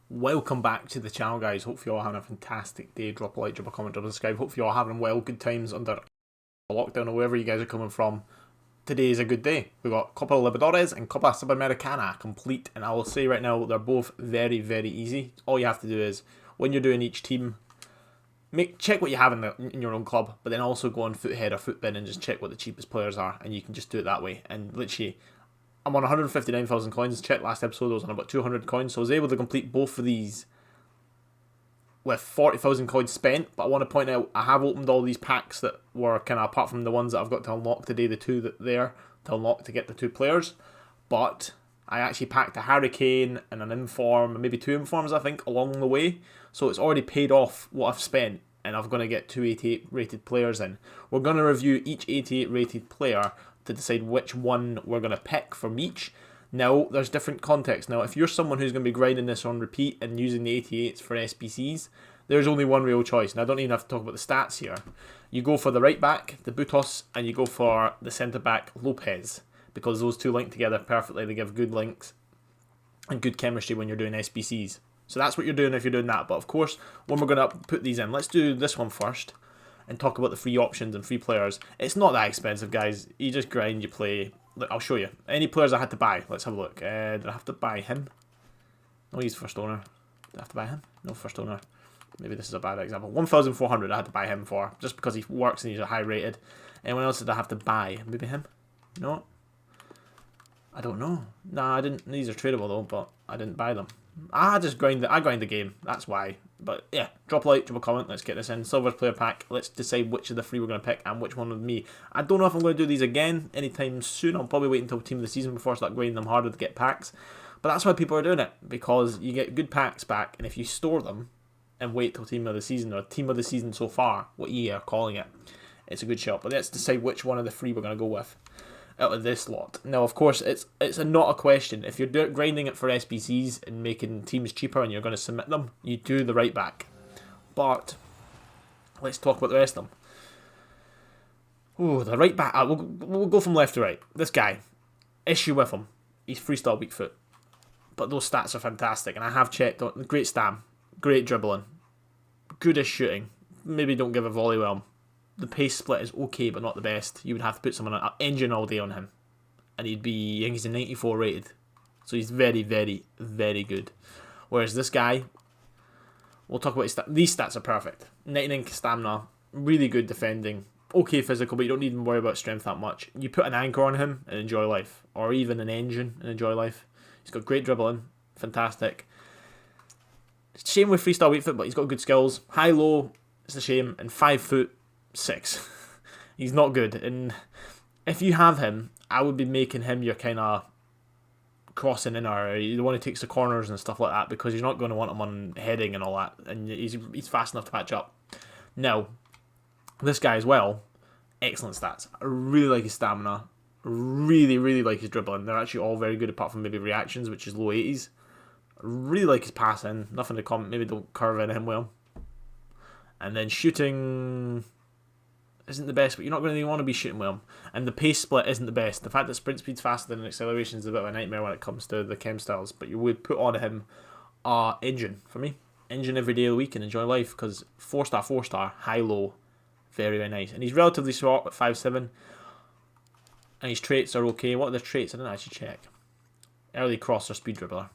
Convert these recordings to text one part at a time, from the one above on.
Welcome back to the channel, guys. Hopefully you're all having a fantastic day. Drop a like, drop a comment, drop a subscribe. Hopefully you're all having good times under lockdown or wherever you guys are coming from. Today is a good day. We've got Copa Libertadores and Copa Sudamericana complete, and I will say right now they're both very, very easy. All you have to do is, when you're doing each team, check what you have in your own club, but then also go on Foothead or FIFa and just check what the cheapest players are, and you can just do it that way. And literally, I'm on 159,000 coins. Check last episode, I was on about 200 coins, so I was able to complete both of these with 40,000 coins spent. But I want to point out, I have opened all these packs that were kind of, apart from the ones that I've got to unlock today, the two that there to unlock to get the two players. But I actually packed a Hurricane and an Inform, maybe two Informs I think, along the way. So it's already paid off what I've spent, and I'm going to get two 88 rated players in. We're going to review each 88 rated player to decide which one we're going to pick from each. Now, there's different context. Now, if you're someone who's going to be grinding this on repeat and using the 88s for SBCs, there's only one real choice. Now, I don't even have to talk about the stats here. You go for the right back, the Butos, and you go for the centre back, Lopez, because those two link together perfectly. They give good links and good chemistry when you're doing SBCs. So that's what you're doing if you're doing that. But of course, when we're going to put these in, let's do this one first and talk about the free options and free players. It's not that expensive, guys. You just grind, you play. Look, I'll show you. Any players I had to buy. Let's have a look. Did I have to buy him? No, he's first owner. Did I have to buy him? No, first owner. Maybe this is a bad example. 1,400 I had to buy him for, just because he works and he's a high rated. Anyone else did I have to buy? Maybe him? No? I don't know. Nah, I didn't. These are tradable though, but I didn't buy them. I grind the game. That's why. But yeah, drop a like, drop a comment. Let's get this in. Silver's player pack. Let's decide which of the three we're going to pick and which one with me. I don't know if I'm going to do these again anytime soon. I'll probably wait until team of the season before I start grinding them harder to get packs. But that's why people are doing it, because you get good packs back, and if you store them and wait till team of the season, or team of the season so far, what EA are calling it, it's a good shot. But let's decide which one of the three we're going to go with out of this lot. Now, of course, it's not a question. If you're grinding it for SBCs and making teams cheaper and you're going to submit them, you do the right back. But let's talk about the rest of them. Oh, the right back. We'll go from left to right. This guy, issue with him. He's freestyle weak foot, but those stats are fantastic. And I have checked on great stam, great dribbling, goodish shooting. Maybe don't give a volley well. The pace split is okay, but not the best. You would have to put someone an engine all day on him, and he'd be, I think he's a 94 rated, so he's very, very, very good. Whereas this guy, we'll talk about his stats. These stats are perfect. 99 stamina, really good defending, okay physical, but you don't need to worry about strength that much. You put an anchor on him and enjoy life, or even an engine and enjoy life. He's got great dribbling, fantastic. Shame with freestyle weak foot, but he's got good skills. High low, it's a shame, and 5'6". He's not good, and if you have him, I would be making him your kind of crossing in, or the one who takes the corners and stuff like that, because you're not going to want him on heading and all that, and he's fast enough to patch up. Now, this guy as well, excellent stats. I really like his stamina, really, really like his dribbling. They're actually all very good, apart from maybe reactions, which is low 80s. I really like his passing, nothing to comment, maybe don't curve in him well. And then shooting isn't the best, but you're not going to want to be shooting with him. And the pace split isn't the best. The fact that sprint speed's faster than acceleration is a bit of a nightmare when it comes to the chem styles. But you would put on him engine for me. Engine every day of the week and enjoy life, because 4-star, high-low, very, very nice. And he's relatively short at 5'7". And his traits are okay. What are the traits? I didn't actually check. Early cross or speed dribbler.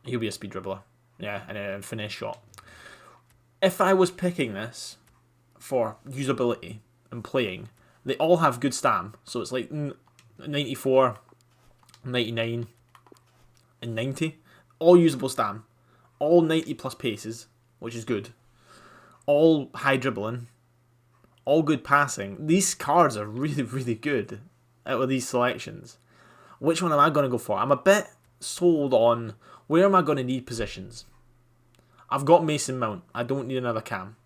He'll be a speed dribbler. Yeah, and a finesse shot. If I was picking this for usability and playing, they all have good stam. So it's like 94, 99, and 90. All usable stam. All 90 plus paces, which is good. All high dribbling. All good passing. These cards are really, really good out of these selections. Which one am I going to go for? I'm a bit sold on where am I going to need positions. I've got Mason Mount. I don't need another cam.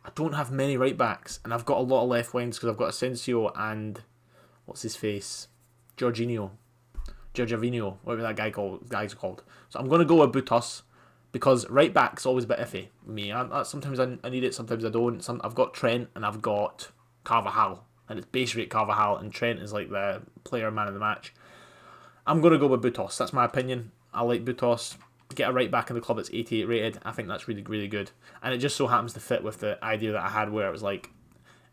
I don't have many right backs, and I've got a lot of left wings because I've got Asensio and what's his face, Jorginho, whatever that guy's called. So I'm going to go with Butos, because right back's always a bit iffy with me. Sometimes I need it, sometimes I don't. I've got Trent and I've got Carvajal, and it's base rate Carvajal, and Trent is like the player man of the match. I'm going to go with Butos. That's my opinion. I like Butos. get a right back in the club that's 88 rated, I think that's really, really good. And it just so happens to fit with the idea that I had where it was like,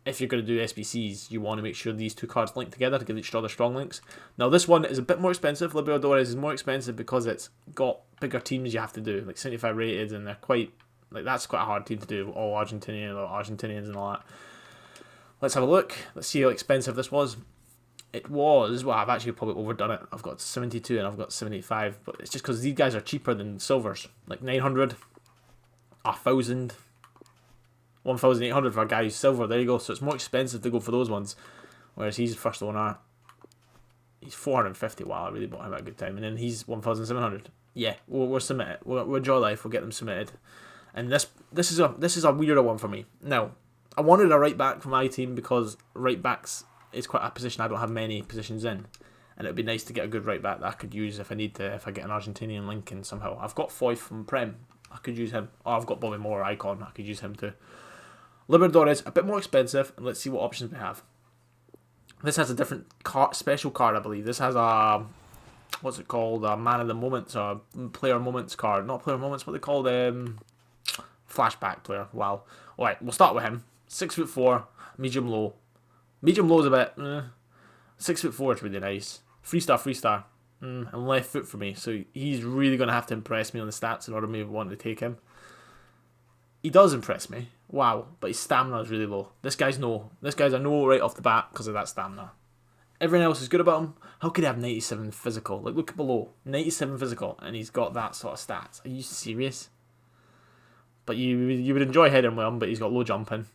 if you're going to do SBCs, you want to make sure these two cards link together to give each other strong links. Now, this one is a bit more expensive. Libertadores is more expensive because it's got bigger teams you have to do, like 75 rated, and they're quite, like, that's quite a hard team to do, all Argentinians and all that. Let's have a look. Let's see how expensive this was. It was, well, I've actually probably overdone it. I've got 72 and I've got 75, but it's just because these guys are cheaper than silvers. Like 900, 1,000, 1,800 for a guy who's silver. There you go. So it's more expensive to go for those ones. Whereas he's first owner. He's 450. Wow, I really bought him at a good time. And then he's 1,700. Yeah, we'll submit it. We'll enjoy life. We'll get them submitted. And this is a weirder one for me. Now, I wanted a right back for my team because right backs is quite a position I don't have many positions in. And it would be nice to get a good right back that I could use if I need to, if I get an Argentinian link in somehow. I've got Foyth from Prem. I could use him. Oh, I've got Bobby Moore, Icon. I could use him too. Libertadores, a bit more expensive, and let's see what options we have. This has a different special card, I believe. This has a, what's it called, a man of the moments, or player moments card. Not player moments, what they call them, flashback player. Wow. Alright, we'll start with him. 6'4", medium low. Medium low is a bit, 6'4" is really nice. 3-star, and left foot for me. So he's really going to have to impress me on the stats in order for me to want to take him. He does impress me. Wow, but his stamina is really low. This guy's a no right off the bat because of that stamina. Everything else is good about him. How could he have 97 physical? Like, look below. 97 physical, and he's got that sort of stats. Are you serious? But you would enjoy heading with him, but he's got low jumping.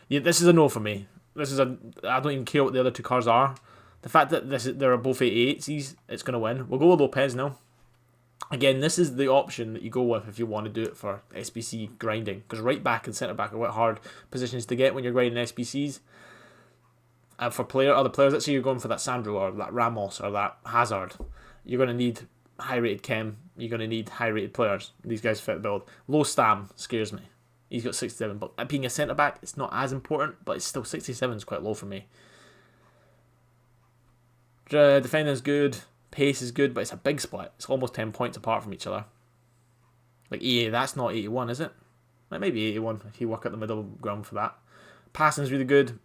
Yeah, this is a no for me. I don't even care what the other two cars are. The fact that they're both 88s, it's going to win. We'll go with Lopez now. Again, this is the option that you go with if you want to do it for SBC grinding. Because right back and centre back are quite hard positions to get when you're grinding SBCs. And for other players, let's say you're going for that Sandro or that Ramos or that Hazard, you're going to need high-rated chem. You're going to need high-rated players. These guys fit the build. Low stam scares me. He's got 67, but being a centre back, it's not as important, but it's still 67 is quite low for me. Defending is good. Pace is good, but it's a big split. It's almost 10 points apart from each other. Like, yeah, that's not 81, is it? It might be 81 if you work at the middle ground for that. Passing is really good.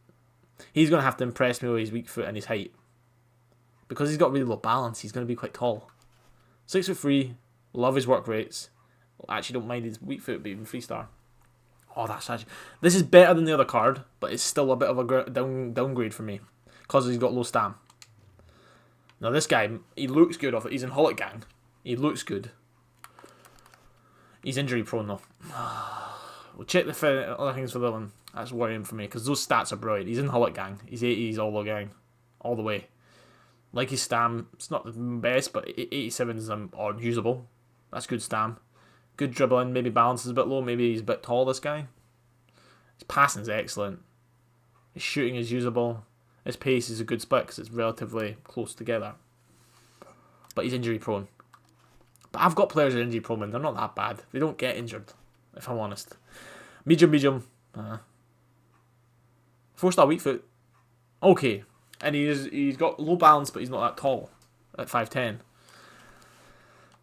He's going to have to impress me with his weak foot and his height. Because he's got really low balance, he's going to be quite tall. 6'3", love his work rates. Actually, don't mind his weak foot being 3-star. Oh, that's actually... This is better than the other card, but it's still a bit of a downgrade for me. Because he's got low stam. Now this guy, he looks good off it. He's in Hullet Gang. He looks good. He's injury prone though. We'll check the other things for that one. That's worrying for me because those stats are brilliant. He's in Hullet Gang. He's 80s all the gang. All the way. Like his stam, it's not the best, but 87 is usable. That's good stam. Good dribbling. Maybe balance is a bit low. Maybe he's a bit tall, this guy. His passing is excellent. His shooting is usable. His pace is a good split because it's relatively close together. But he's injury prone. But I've got players that are injury prone and they're not that bad. They don't get injured, if I'm honest. Medium. 4-star weak foot. Okay. And he's got low balance, but he's not that tall at 5'10".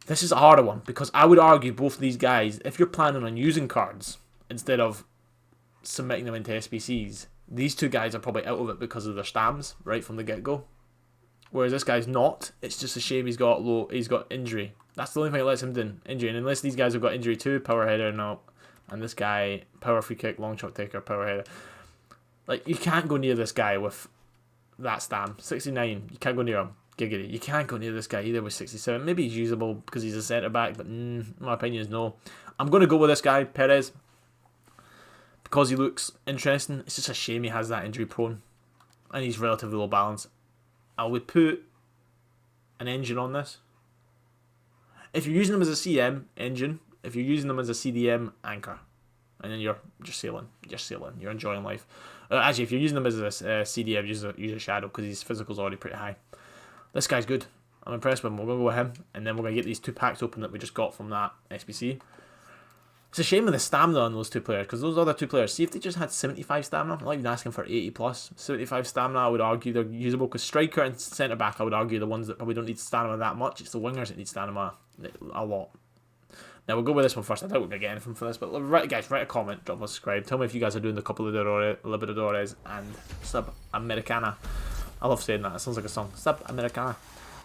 This is a harder one because I would argue both of these guys, if you're planning on using cards instead of submitting them into SBCs, these two guys are probably out of it because of their stams right from the get-go. Whereas this guy's not. It's just a shame he's got injury. That's the only thing that lets him do injury. And unless these guys have got injury too, power header, no. And this guy, power free kick, long shot taker, power header. Like, you can't go near this guy with that stam. 69, you can't go near him. Giggity. You can't go near this guy either with 67. Maybe he's usable because he's a centre-back, but my opinion is no. I'm going to go with this guy, Perez. Because he looks interesting. It's just a shame he has that injury prone. And he's relatively low balance. I would put an engine on this. If you're using them as a CM, engine. If you're using them as a CDM, anchor. And then you're just sailing. You're sailing. You're enjoying life. Actually, if you're using them as a CDM, use a shadow because his physical's already pretty high. This guy's good. I'm impressed with him. We're going to go with him. And then we're going to get these 2 packs open that we just got from that SBC. It's a shame with the stamina on those 2 players, because those other 2 players, see if they just had 75 stamina, I'm not even asking for 80 plus. 75 stamina, I would argue they're usable, because striker and centre back, I would argue the ones that probably don't need stamina that much. It's the wingers that need stamina a lot. Now we'll go with this one first. I doubt we're going to get anything for this, but guys, write a comment, drop a subscribe. Tell me if you guys are doing the Copa Libertadores and Sudamericana. I love saying that. It sounds like a song. Sudamericana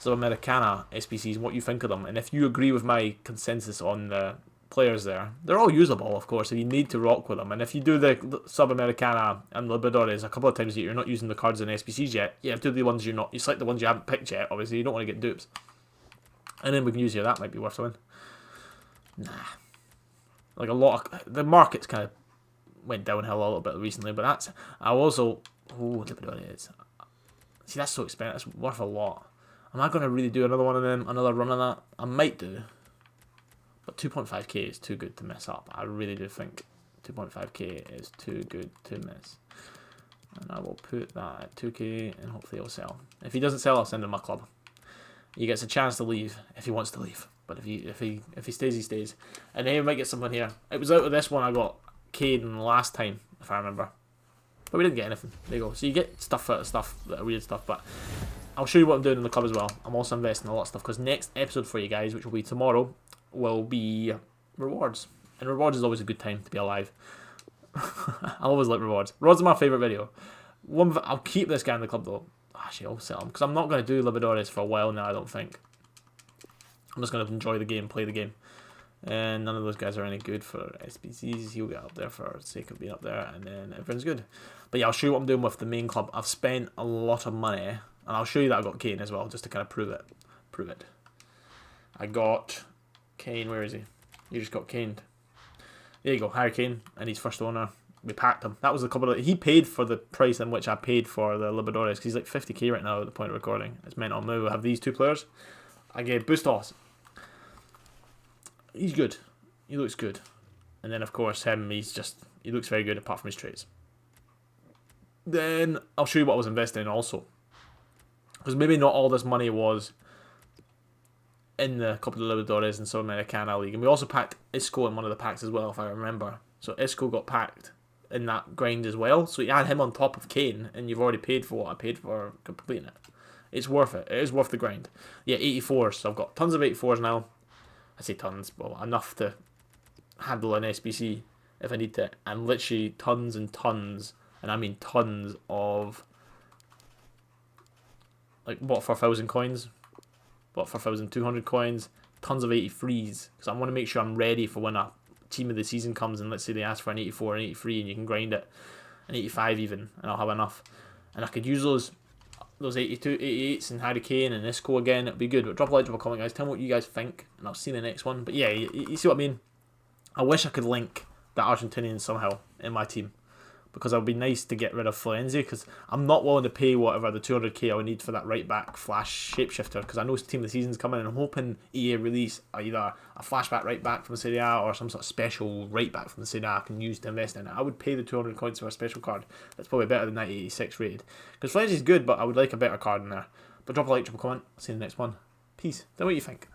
SBCs, what you think of them. And if you agree with my consensus on the players there, they're all usable, of course, if you need to rock with them. And if you do the Sudamericana and Libertadores a couple of times that you're not using the cards in SBCs yet, yeah, do the ones you select the ones you haven't picked yet, obviously, you don't want to get dupes. And then we can use here, that might be worth a win. Nah. Like a lot of, the markets kind of went downhill a little bit recently, but that's, I also, Libertadores. See, that's so expensive, it's worth a lot. Am I going to really do another one of them, another run of that? I might do. But 2.5k is too good to mess up. I really do think 2.5k is too good to miss. And I will put that at 2k and hopefully he'll sell. If he doesn't sell, I'll send him my club. He gets a chance to leave if he wants to leave. But if he stays, he stays. And then he might get someone here. It was out of this one I got Caden last time, if I remember. But we didn't get anything. There you go. So you get stuff out of stuff, weird stuff, but I'll show you what I'm doing in the club as well. I'm also investing in a lot of stuff because next episode for you guys, which will be tomorrow, will be rewards. And rewards is always a good time to be alive. I always like rewards. Rewards are my favourite video. I'll keep this guy in the club though. Actually, I'll sell him because I'm not going to do Libertadores for a while now, I don't think. I'm just going to enjoy the game, play the game. And none of those guys are any good for SBCs. He'll get up there for the sake of being up there, and then everyone's good. But yeah, I'll show you what I'm doing with the main club. I've spent a lot of money, and I'll show you that I got Kane as well, just to kind of prove it. I got Kane. Where is he? You just got caned. There you go, Harry Kane, and he's first owner. We packed him. That was a couple of. He paid for the price in which I paid for the Libertadores because he's like 50k right now at the point of recording. It's mental. Now we have these two players. I gave Bustos. He's good. He looks good. And then of course him, he looks very good apart from his traits. Then I'll show you what I was investing in also. Because maybe not all this money was in the Copa Libertadores and Sudamericana League. And we also packed Isco in one of the packs as well, if I remember. So Isco got packed in that grind as well. So you add him on top of Kane, and you've already paid for what I paid for completing it. It's worth it. It is worth the grind. Yeah, 84s. So I've got tons of 84s now. I say tons, well, enough to handle an SBC if I need to. And literally tons and tons, and I mean tons of, like, bought for 1,000 coins, bought for 1,200 coins, tons of 83s, because I want to make sure I'm ready for when a team of the season comes and let's say they ask for an 84 and 83 and you can grind it, an 85 even, and I'll have enough. And I could use those 82, 88s and Harry Kane and Isco again. It'd be good. But drop a like, drop a comment, guys. Tell me what you guys think, and I'll see you in the next one. But yeah, you see what I mean? I wish I could link the Argentinian somehow in my team, because it would be nice to get rid of Florenzi, because I'm not willing to pay whatever the 200k I would need for that right back flash shapeshifter, because I know team of the season's coming, and I'm hoping EA release either a flashback right back from the Serie A or some sort of special right back from the Serie A I can use to invest in it. I would pay the 200 coins for a special card. That's probably better than that 86 rated, because Florenzi's good, but I would like a better card in there. But drop a like, drop a comment. I'll see you in the next one. Peace. Tell me what you think.